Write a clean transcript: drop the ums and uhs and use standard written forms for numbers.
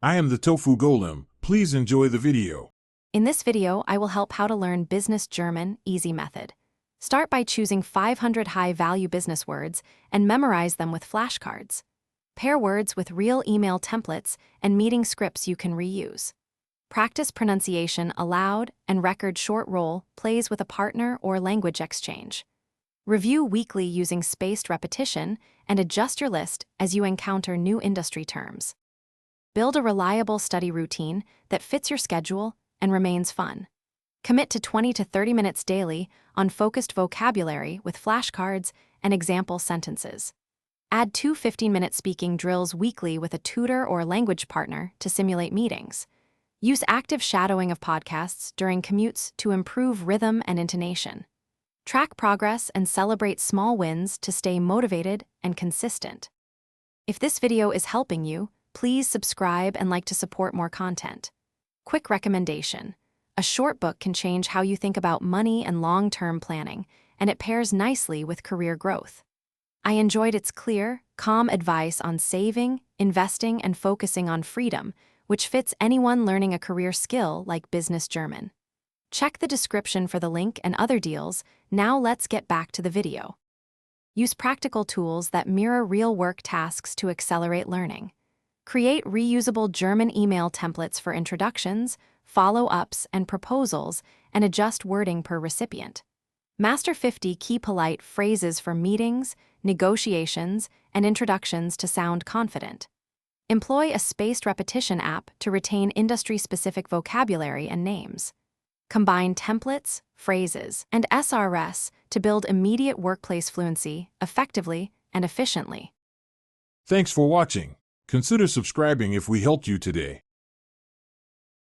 I am the Tofu Golem. Please enjoy the video. In this video, I will help how to learn Business German easy method. Start by choosing 500 high-value business words and memorize them with flashcards. Pair words with real email templates and meeting scripts you can reuse. Practice pronunciation aloud and record short role plays with a partner or language exchange. Review weekly using spaced repetition and adjust your list as you encounter new industry terms. Build a reliable study routine that fits your schedule and remains fun. Commit to 20 to 30 minutes daily on focused vocabulary with flashcards and example sentences. Add 2 15-minute speaking drills weekly with a tutor or language partner to simulate meetings. Use active shadowing of podcasts during commutes to improve rhythm and intonation. Track progress and celebrate small wins to stay motivated and consistent. If this video is helping you, please subscribe and like to support more content. Quick recommendation. A short book can change how you think about money and long-term planning, and it pairs nicely with career growth. I enjoyed its clear, calm advice on saving, investing, and focusing on freedom, which fits anyone learning a career skill like Business German. Check the description for the link and other deals. Now let's get back to the video. Use practical tools that mirror real work tasks to accelerate learning. Create reusable German email templates for introductions, follow-ups, and proposals, and adjust wording per recipient. Master 50 key polite phrases for meetings, negotiations, and introductions to sound confident. Employ a spaced repetition app to retain industry-specific vocabulary and names. Combine templates, phrases, and SRS to build immediate workplace fluency effectively and efficiently. Thanks for watching. Consider subscribing if we helped you today.